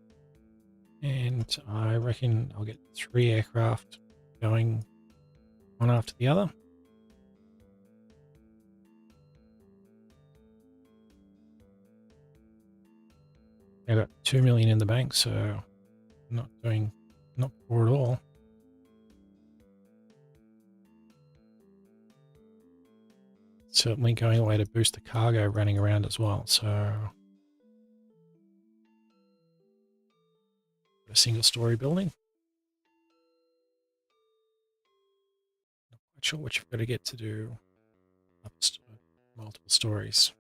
And I reckon I'll get 3 aircraft going one after the other. I've got 2 million in the bank, so not poor at all. Certainly going away to boost the cargo running around as well. So a single story building. Not quite sure what you've got to get to do up to multiple stories.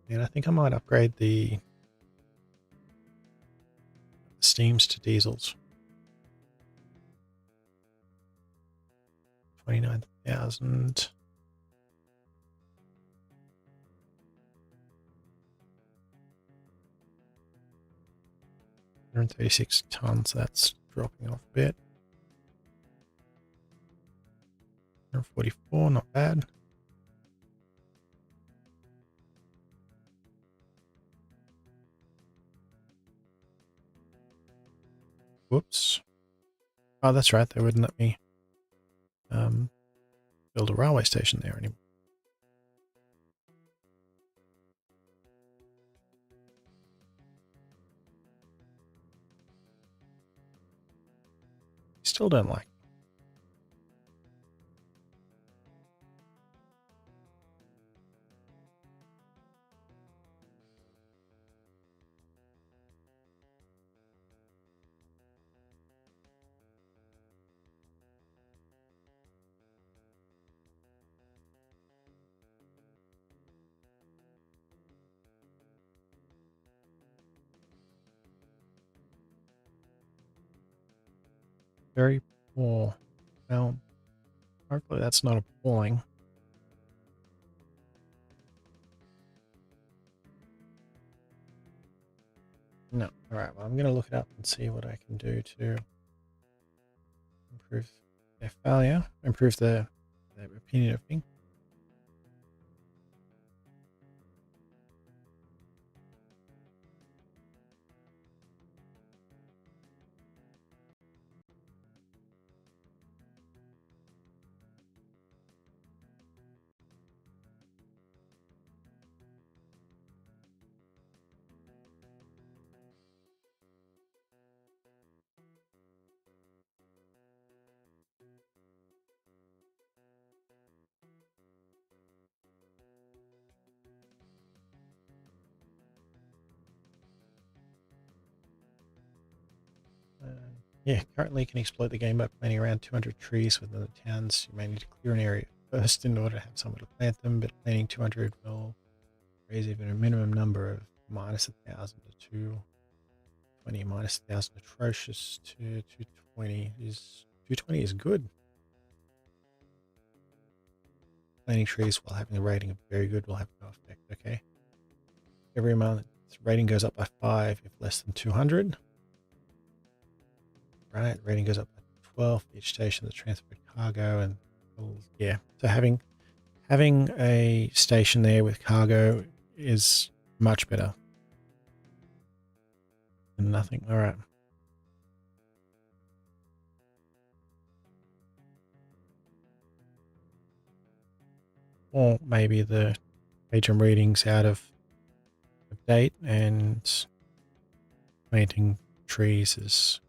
And I think I might upgrade the steams to diesels. 29,000. And 36 tons, that's dropping off a bit. 144, not bad. Whoops. Oh, that's right, they wouldn't let me build a railway station there anymore. Still don't like. very poor. Well, hopefully that's not appalling. No. All right. Well, I'm going to look it up and see what I can do to improve their failure, improve their opinion of me. Yeah, currently you can exploit the game by planting around 200 trees within the towns. You may need to clear an area first in order to have someone to plant them, but planting 200 will raise even a minimum number of minus 1,000 to 220, minus 1,000 atrocious to 220 is good. Planting trees while having the rating of very good will have no effect. Okay. Every month, rating goes up by 5 if less than 200. Right, rating goes up by 12 for each station that transferred cargo, and yeah. So having a station there with cargo is much better than nothing. All right. Or maybe the agent reading's out of date and planting trees is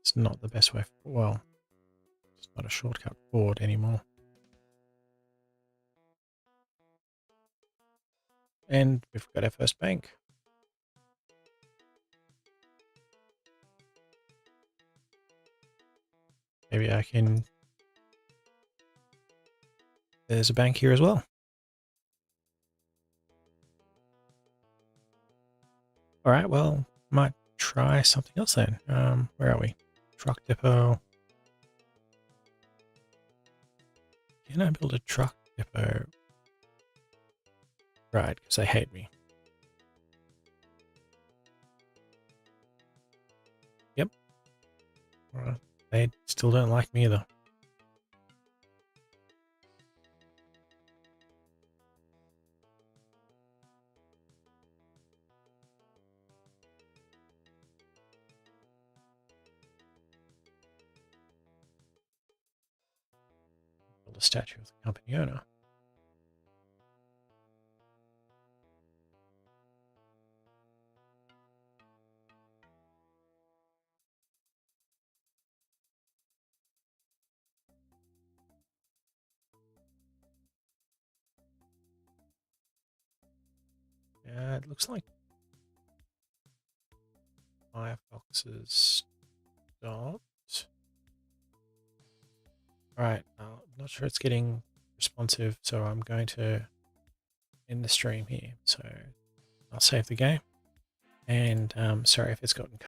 it's not the best way. Well, it's not a shortcut forward anymore. And we've got our first bank. Maybe I can. There's a bank here as well. All right, well, might try something else then. Where are we? Truck depot. Can I build a truck depot? Right, because they hate me. Yep. Right. They still don't like me either. Build a statue of the company owner. Yeah, it looks like Firefox is stopped. Alright, I'm not sure it's getting responsive, so I'm going to end the stream here. So I'll save the game. And sorry if it's gotten